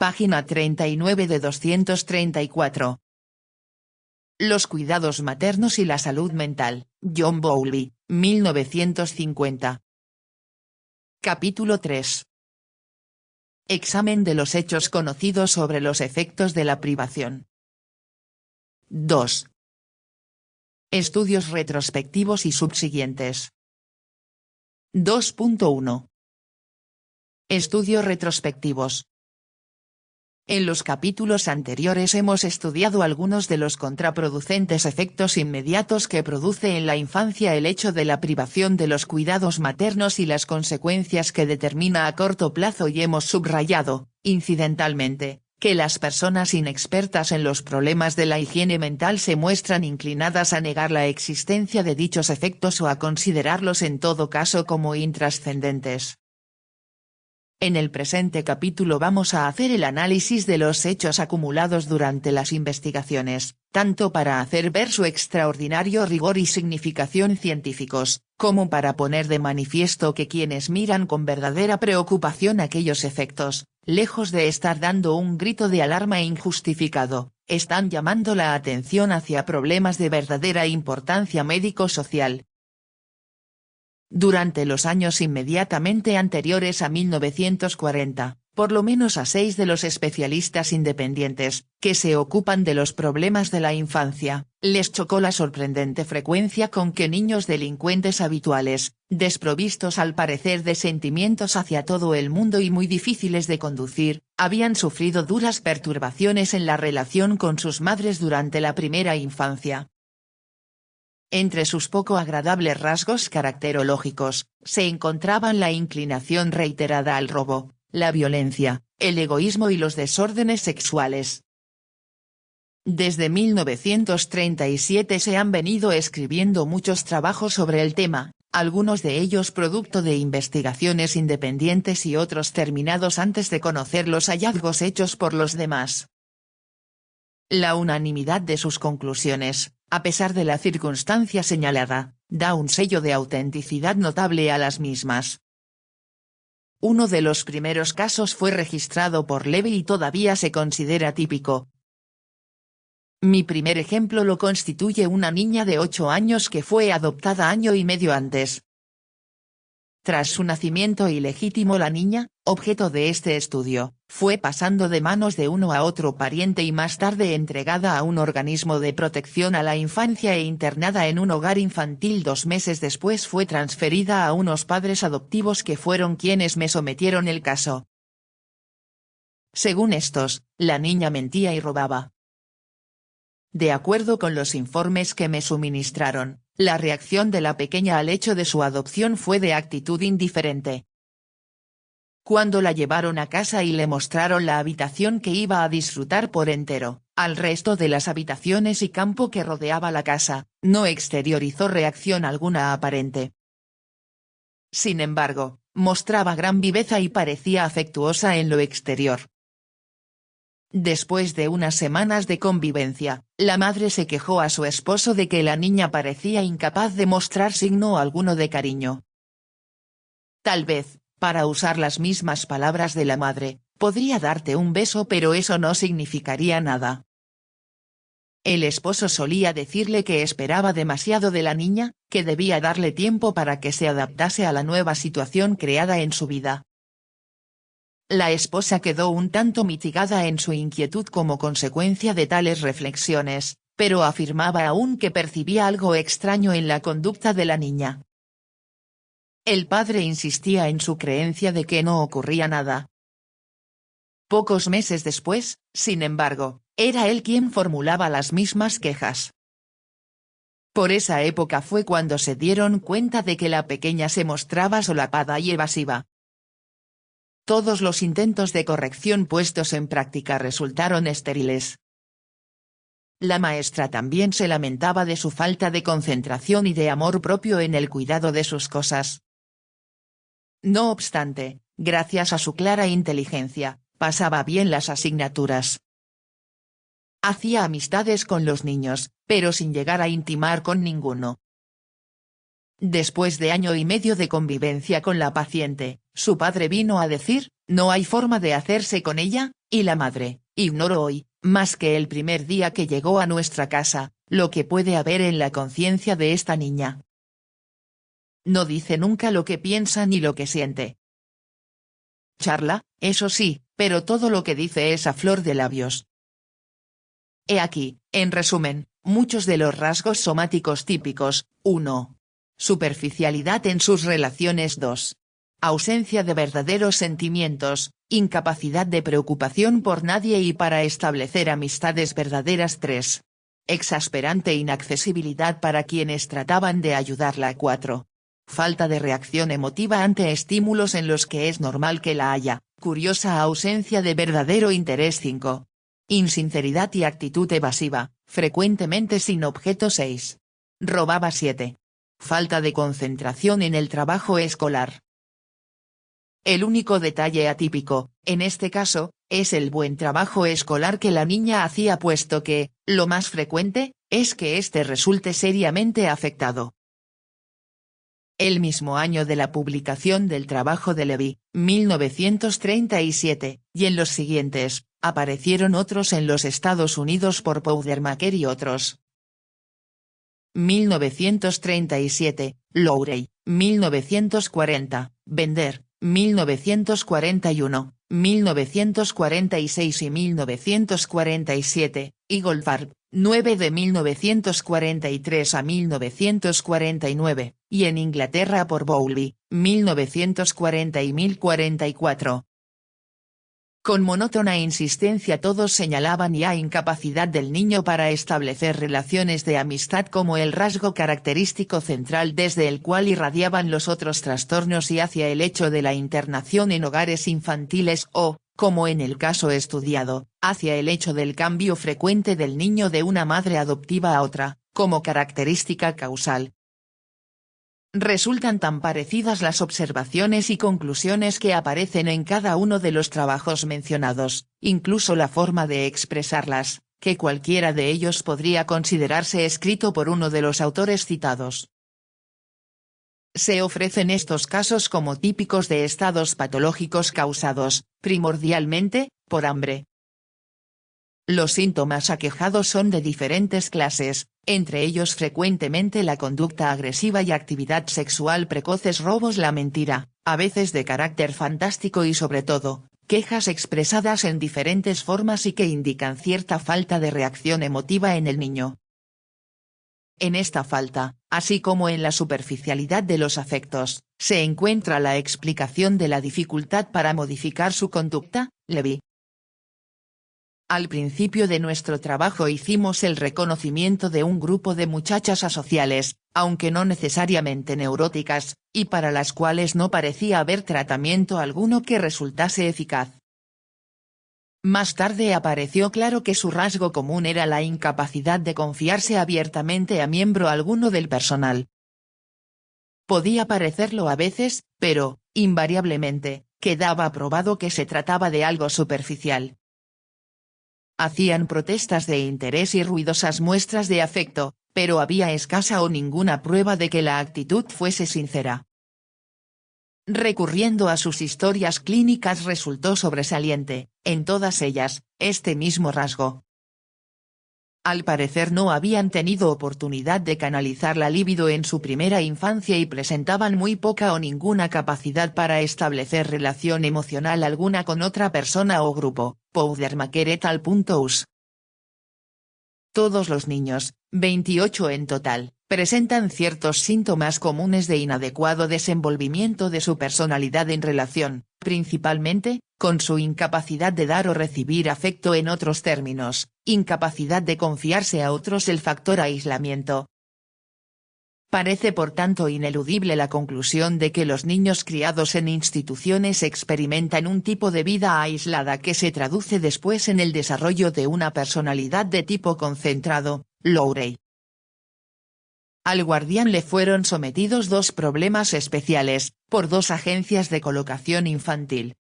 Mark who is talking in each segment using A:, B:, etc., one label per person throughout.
A: página 39 de 234. Los cuidados maternos y la salud mental, John Bowlby, 1950. Capítulo 3. Examen de los hechos conocidos sobre los efectos de la privación. 2. Estudios retrospectivos y subsiguientes. 2.1. Estudios retrospectivos. En los capítulos anteriores hemos estudiado algunos de los contraproducentes efectos inmediatos que produce en la infancia el hecho de la privación de los cuidados maternos y las consecuencias que determina a corto plazo, y hemos subrayado, incidentalmente, que las personas inexpertas en los problemas de la higiene mental se muestran inclinadas a negar la existencia de dichos efectos o a considerarlos en todo caso como intrascendentes. En el presente capítulo vamos a hacer el análisis de los hechos acumulados durante las investigaciones, tanto para hacer ver su extraordinario rigor y significación científicos, como para poner de manifiesto que quienes miran con verdadera preocupación aquellos efectos, lejos de estar dando un grito de alarma injustificado, están llamando la atención hacia problemas de verdadera importancia médico-social. Durante los años inmediatamente anteriores a 1940, por lo menos a 6 de los especialistas independientes, que se ocupan de los problemas de la infancia, les chocó la sorprendente frecuencia con que niños delincuentes habituales, desprovistos al parecer de sentimientos hacia todo el mundo y muy difíciles de conducir, habían sufrido duras perturbaciones en la relación con sus madres durante la primera infancia. Entre sus poco agradables rasgos caracterológicos, se encontraban la inclinación reiterada al robo, la violencia, el egoísmo y los desórdenes sexuales. Desde 1937 se han venido escribiendo muchos trabajos sobre el tema, algunos de ellos producto de investigaciones independientes y otros terminados antes de conocer los hallazgos hechos por los demás. La unanimidad de sus conclusiones, a pesar de la circunstancia señalada, da un sello de autenticidad notable a las mismas. Uno de los primeros casos fue registrado por Levy y todavía se considera típico. Mi primer ejemplo lo constituye una niña de 8 años que fue adoptada año y medio antes. Tras su nacimiento ilegítimo, la niña, objeto de este estudio, fue pasando de manos de uno a otro pariente y más tarde entregada a un organismo de protección a la infancia e internada en un hogar infantil. 2 meses después fue transferida a unos padres adoptivos que fueron quienes me sometieron el caso. Según estos, la niña mentía y robaba. De acuerdo con los informes que me suministraron, la reacción de la pequeña al hecho de su adopción fue de actitud indiferente. Cuando la llevaron a casa y le mostraron la habitación que iba a disfrutar por entero, al resto de las habitaciones y campo que rodeaba la casa, no exteriorizó reacción alguna aparente. Sin embargo, mostraba gran viveza y parecía afectuosa en lo exterior. Después de unas semanas de convivencia, la madre se quejó a su esposo de que la niña parecía incapaz de mostrar signo alguno de cariño. Tal vez, para usar las mismas palabras de la madre, podría darte un beso, pero eso no significaría nada. El esposo solía decirle que esperaba demasiado de la niña, que debía darle tiempo para que se adaptase a la nueva situación creada en su vida. La esposa quedó un tanto mitigada en su inquietud como consecuencia de tales reflexiones, pero afirmaba aún que percibía algo extraño en la conducta de la niña. El padre insistía en su creencia de que no ocurría nada. Pocos meses después, sin embargo, era él quien formulaba las mismas quejas. Por esa época fue cuando se dieron cuenta de que la pequeña se mostraba solapada y evasiva. Todos los intentos de corrección puestos en práctica resultaron estériles. La maestra también se lamentaba de su falta de concentración y de amor propio en el cuidado de sus cosas. No obstante, gracias a su clara inteligencia, pasaba bien las asignaturas. Hacía amistades con los niños, pero sin llegar a intimar con ninguno. Después de año y medio de convivencia con la paciente, su padre vino a decir, no hay forma de hacerse con ella, Y la madre, ignoro hoy, más que el primer día que llegó a nuestra casa, lo que puede haber en la conciencia de esta niña. No dice nunca lo que piensa ni lo que siente. Charla, eso sí, pero todo lo que dice es a flor de labios. He aquí, en resumen, muchos de los rasgos somáticos típicos. 1. Superficialidad en sus relaciones. 2. Ausencia de verdaderos sentimientos, incapacidad de preocupación por nadie y para establecer amistades verdaderas. 3. Exasperante inaccesibilidad para quienes trataban de ayudarla. 4. Falta de reacción emotiva ante estímulos en los que es normal que la haya, curiosa ausencia de verdadero interés. 5. Insinceridad y actitud evasiva, frecuentemente sin objeto. 6. Robaba. 7. Falta de concentración en el trabajo escolar. El único detalle atípico, en este caso, es el buen trabajo escolar que la niña hacía, puesto que, lo más frecuente, es que éste resulte seriamente afectado. El mismo año de la publicación del trabajo de Levy, 1937, y en los siguientes, aparecieron otros en los Estados Unidos por Powdermaker y otros. 1937, Lowry, 1940, Bender, 1941, 1946 y 1947, y Goldfarb, 9 de 1943 a 1949, y en Inglaterra por Bowlby, 1940 y 1044. Con monótona insistencia todos señalaban la incapacidad del niño para establecer relaciones de amistad como el rasgo característico central desde el cual irradiaban los otros trastornos y hacia el hecho de la internación en hogares infantiles o, como en el caso estudiado, hacia el hecho del cambio frecuente del niño de una madre adoptiva a otra, como característica causal. Resultan tan parecidas las observaciones y conclusiones que aparecen en cada uno de los trabajos mencionados, incluso la forma de expresarlas, que cualquiera de ellos podría considerarse escrito por uno de los autores citados. Se ofrecen estos casos como típicos de estados patológicos causados, primordialmente, por hambre. Los síntomas aquejados son de diferentes clases, entre ellos frecuentemente la conducta agresiva y actividad sexual precoces, robos, la mentira, a veces de carácter fantástico y sobre todo, quejas expresadas en diferentes formas y que indican cierta falta de reacción emotiva en el niño. En esta falta, así como en la superficialidad de los afectos, se encuentra la explicación de la dificultad para modificar su conducta. Levy. Al principio de nuestro trabajo hicimos el reconocimiento de un grupo de muchachas asociales, aunque no necesariamente neuróticas, y para las cuales no parecía haber tratamiento alguno que resultase eficaz. Más tarde apareció claro que su rasgo común era la incapacidad de confiarse abiertamente a miembro alguno del personal. Podía parecerlo a veces, pero, invariablemente, quedaba probado que se trataba de algo superficial. Hacían protestas de interés y ruidosas muestras de afecto, pero había escasa o ninguna prueba de que la actitud fuese sincera. Recurriendo a sus historias clínicas resultó sobresaliente, en todas ellas, este mismo rasgo. Al parecer no habían tenido oportunidad de canalizar la libido en su primera infancia y presentaban muy poca o ninguna capacidad para establecer relación emocional alguna con otra persona o grupo. Powdermaker et al. Us. Todos los niños, 28 en total, presentan ciertos síntomas comunes de inadecuado desenvolvimiento de su personalidad en relación, principalmente, con su incapacidad de dar o recibir afecto, en otros términos, incapacidad de confiarse a otros, el factor aislamiento. Parece por tanto ineludible la conclusión de que los niños criados en instituciones experimentan un tipo de vida aislada que se traduce después en el desarrollo de una personalidad de tipo concentrado. Lowry. Al guardián le fueron sometidos dos problemas especiales, por dos agencias de colocación infantil.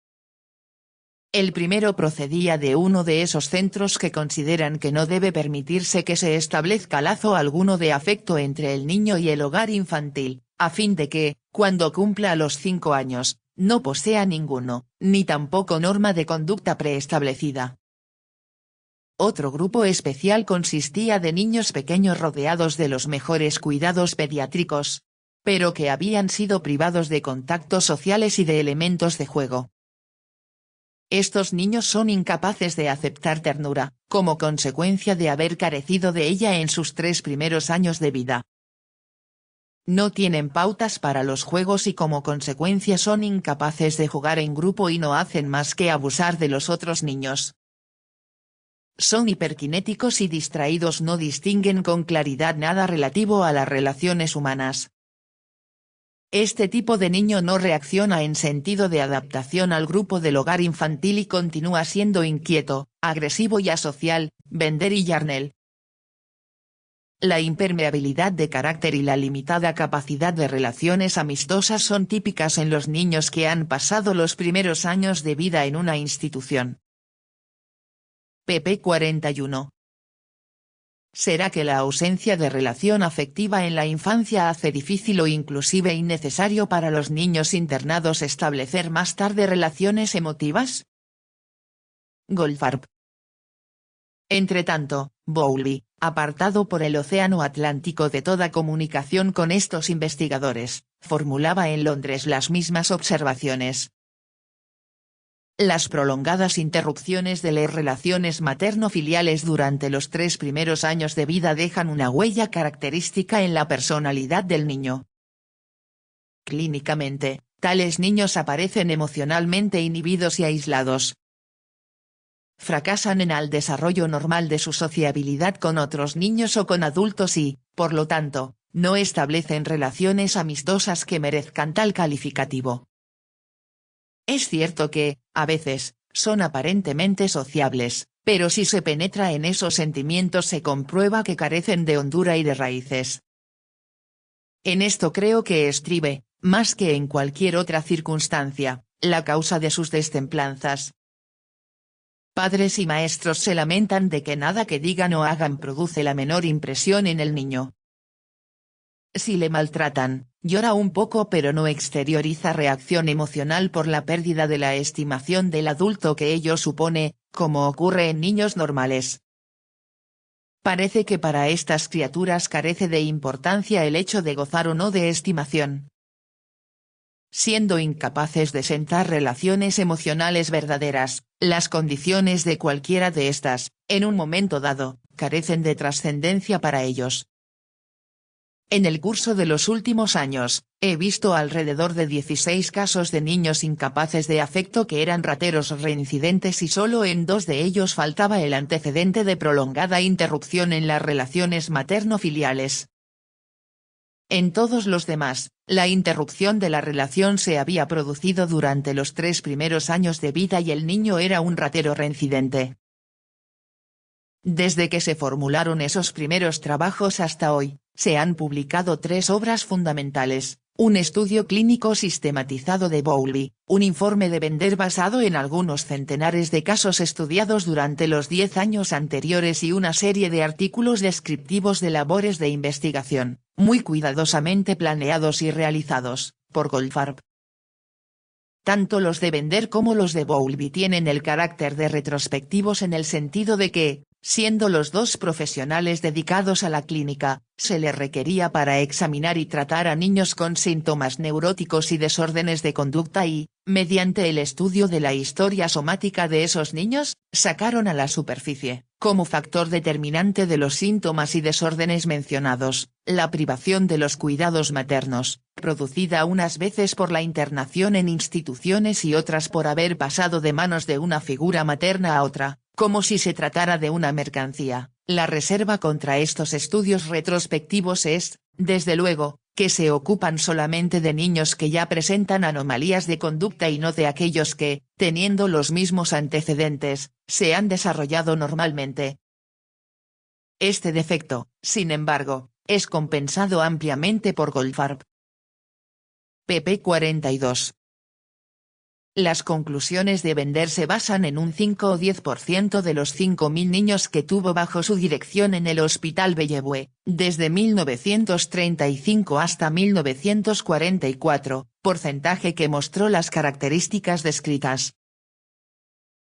A: El primero procedía de uno de esos centros que consideran que no debe permitirse que se establezca lazo alguno de afecto entre el niño y el hogar infantil, a fin de que, cuando cumpla los 5 años, no posea ninguno, ni tampoco norma de conducta preestablecida. Otro grupo especial consistía de niños pequeños rodeados de los mejores cuidados pediátricos, pero que habían sido privados de contactos sociales y de elementos de juego. Estos niños son incapaces de aceptar ternura, como consecuencia de haber carecido de ella en sus 3 primeros años de vida. No tienen pautas para los juegos y como consecuencia son incapaces de jugar en grupo y no hacen más que abusar de los otros niños. Son hiperkinéticos y distraídos, no distinguen con claridad nada relativo a las relaciones humanas. Este tipo de niño no reacciona en sentido de adaptación al grupo del hogar infantil y continúa siendo inquieto, agresivo y asocial, vender y yarnel. La impermeabilidad de carácter y la limitada capacidad de relaciones amistosas son típicas en los niños que han pasado los primeros años de vida en una institución. pp 41. ¿Será que la ausencia de relación afectiva en la infancia hace difícil o inclusive innecesario para los niños internados establecer más tarde relaciones emotivas? Goldfarb. Entretanto, Bowlby, apartado por el Océano Atlántico de toda comunicación con estos investigadores, formulaba en Londres las mismas observaciones. Las prolongadas interrupciones de las relaciones materno-filiales durante los 3 primeros años de vida dejan una huella característica en la personalidad del niño. Clínicamente, tales niños aparecen emocionalmente inhibidos y aislados. Fracasan en el desarrollo normal de su sociabilidad con otros niños o con adultos y, por lo tanto, no establecen relaciones amistosas que merezcan tal calificativo. Es cierto que, a veces, son aparentemente sociables, pero si se penetra en esos sentimientos se comprueba que carecen de hondura y de raíces. En esto creo que estribe, más que en cualquier otra circunstancia, la causa de sus destemplanzas. Padres y maestros se lamentan de que nada que digan o hagan produce la menor impresión en el niño. Si le maltratan, llora un poco pero no exterioriza reacción emocional por la pérdida de la estimación del adulto que ello supone, como ocurre en niños normales. Parece que para estas criaturas carece de importancia el hecho de gozar o no de estimación. Siendo incapaces de sentar relaciones emocionales verdaderas, las condiciones de cualquiera de estas, en un momento dado, carecen de trascendencia para ellos. En el curso de los últimos años, he visto alrededor de 16 casos de niños incapaces de afecto que eran rateros reincidentes y solo en 2 de ellos faltaba el antecedente de prolongada interrupción en las relaciones materno-filiales. En todos los demás, la interrupción de la relación se había producido durante los 3 primeros años de vida y el niño era un ratero reincidente. Desde que se formularon esos primeros trabajos hasta hoy, se han publicado 3 obras fundamentales, un estudio clínico sistematizado de Bowlby, un informe de Bender basado en algunos centenares de casos estudiados durante los 10 años anteriores y una serie de artículos descriptivos de labores de investigación, muy cuidadosamente planeados y realizados, por Goldfarb. Tanto los de Bender como los de Bowlby tienen el carácter de retrospectivos en el sentido de que, siendo los 2 profesionales dedicados a la clínica, se les requería para examinar y tratar a niños con síntomas neuróticos y desórdenes de conducta y, mediante el estudio de la historia somática de esos niños, sacaron a la superficie, como factor determinante de los síntomas y desórdenes mencionados, la privación de los cuidados maternos, producida unas veces por la internación en instituciones y otras por haber pasado de manos de una figura materna a otra, como si se tratara de una mercancía. La reserva contra estos estudios retrospectivos es, desde luego, que se ocupan solamente de niños que ya presentan anomalías de conducta y no de aquellos que, teniendo los mismos antecedentes, se han desarrollado normalmente. Este defecto, sin embargo, es compensado ampliamente por Goldfarb. pp 42. Las conclusiones de Bender se basan en un 5 o 10% de los 5.000 niños que tuvo bajo su dirección en el Hospital Bellevue, desde 1935 hasta 1944, porcentaje que mostró las características descritas.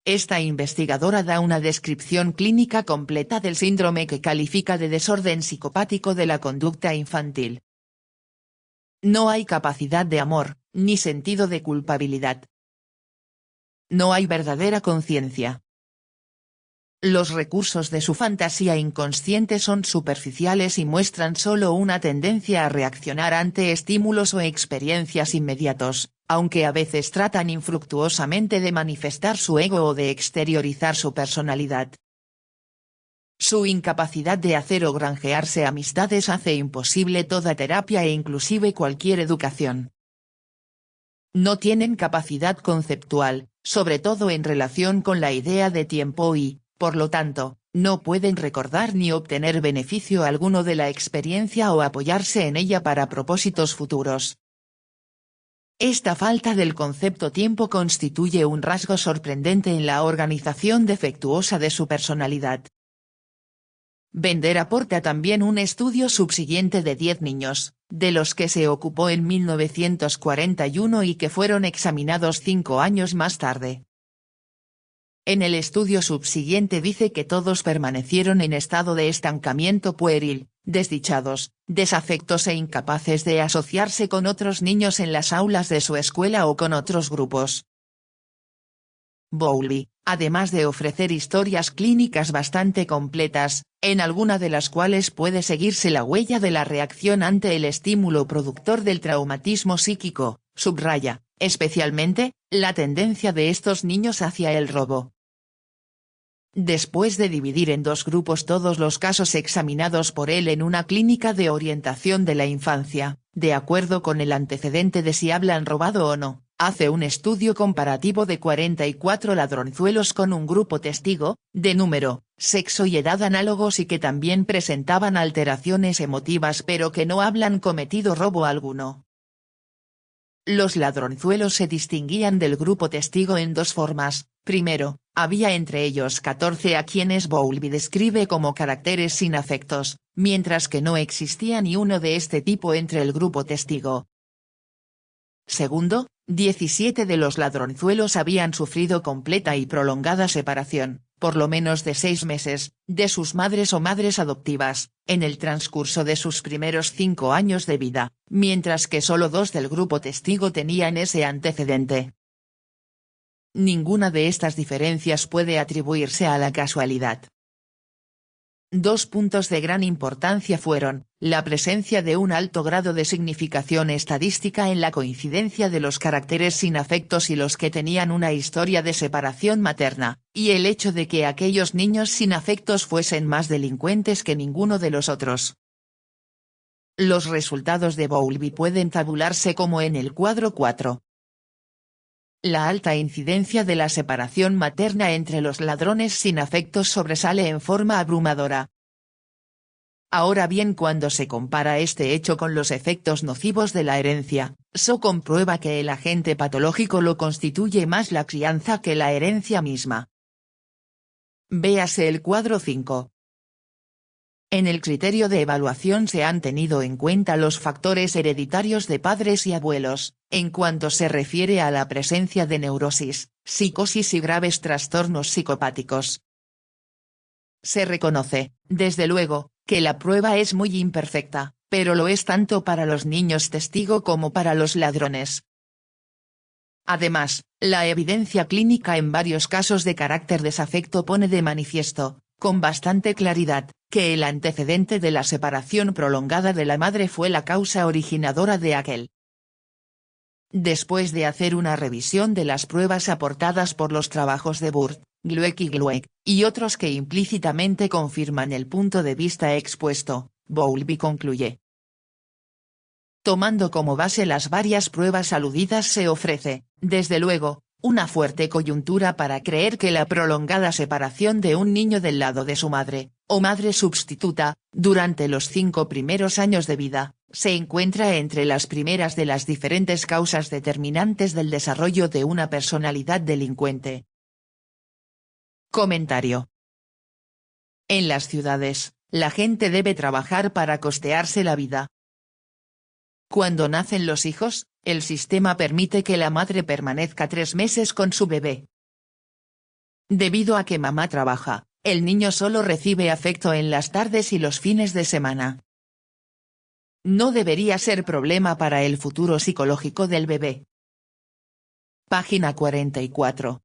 A: Esta investigadora da una descripción clínica completa del síndrome que califica de desorden psicopático de la conducta infantil. No hay capacidad de amor, ni sentido de culpabilidad. No hay verdadera conciencia. Los recursos de su fantasía inconsciente son superficiales y muestran solo una tendencia a reaccionar ante estímulos o experiencias inmediatos, aunque a veces tratan infructuosamente de manifestar su ego o de exteriorizar su personalidad. Su incapacidad de hacer o granjearse amistades hace imposible toda terapia e inclusive cualquier educación. No tienen capacidad conceptual, sobre todo en relación con la idea de tiempo y, por lo tanto, no pueden recordar ni obtener beneficio alguno de la experiencia o apoyarse en ella para propósitos futuros. Esta falta del concepto tiempo constituye un rasgo sorprendente en la organización defectuosa de su personalidad. Bender aporta también un estudio subsiguiente de 10 niños, de los que se ocupó en 1941 y que fueron examinados 5 años más tarde. En el estudio subsiguiente dice que todos permanecieron en estado de estancamiento pueril, desdichados, desafectos e incapaces de asociarse con otros niños en las aulas de su escuela o con otros grupos. Bowlby, además de ofrecer historias clínicas bastante completas, en alguna de las cuales puede seguirse la huella de la reacción ante el estímulo productor del traumatismo psíquico, subraya, especialmente, la tendencia de estos niños hacia el robo. Después de dividir en 2 grupos todos los casos examinados por él en una clínica de orientación de la infancia, de acuerdo con el antecedente de si hablan robado o no, hace un estudio comparativo de 44 ladronzuelos con un grupo testigo, de número, sexo y edad análogos y que también presentaban alteraciones emotivas pero que no hablan cometido robo alguno. Los ladronzuelos se distinguían del grupo testigo en 2 formas. Primero, había entre ellos 14 a quienes Bowlby describe como caracteres sin afectos, mientras que no existía ni uno de este tipo entre el grupo testigo. Segundo, 17 de los ladronzuelos habían sufrido completa y prolongada separación, por lo menos de 6 meses, de sus madres o madres adoptivas, en el transcurso de sus primeros 5 años de vida, mientras que solo 2 del grupo testigo tenían ese antecedente. Ninguna de estas diferencias puede atribuirse a la casualidad. 2 puntos de gran importancia fueron, la presencia de un alto grado de significación estadística en la coincidencia de los caracteres sin afectos y los que tenían una historia de separación materna, y el hecho de que aquellos niños sin afectos fuesen más delincuentes que ninguno de los otros. Los resultados de Bowlby pueden tabularse como en el cuadro 4. La alta incidencia de la separación materna entre los ladrones sin afectos sobresale en forma abrumadora. Ahora bien, cuando se compara este hecho con los efectos nocivos de la herencia, se comprueba que el agente patológico lo constituye más la crianza que la herencia misma. Véase el cuadro 5. En el criterio de evaluación se han tenido en cuenta los factores hereditarios de padres y abuelos, en cuanto se refiere a la presencia de neurosis, psicosis y graves trastornos psicopáticos. Se reconoce, desde luego, que la prueba es muy imperfecta, pero lo es tanto para los niños testigo como para los ladrones. Además, la evidencia clínica en varios casos de carácter desafecto pone de manifiesto, con bastante claridad, que el antecedente de la separación prolongada de la madre fue la causa originadora de aquel. Después de hacer una revisión de las pruebas aportadas por los trabajos de Burt, Glueck y Glueck, y otros que implícitamente confirman el punto de vista expuesto, Bowlby concluye. Tomando como base las varias pruebas aludidas se ofrece, desde luego, una fuerte coyuntura para creer que la prolongada separación de un niño del lado de su madre, o madre sustituta, durante los 5 primeros años de vida, Se encuentra entre las primeras de las diferentes causas determinantes del desarrollo de una personalidad delincuente. Comentario. En las ciudades, la gente debe trabajar para costearse la vida. Cuando nacen los hijos, el sistema permite que la madre permanezca 3 meses con su bebé. Debido a que mamá trabaja, el niño solo recibe afecto en las tardes y los fines de semana. No debería ser problema para el futuro psicológico del bebé. Página 44.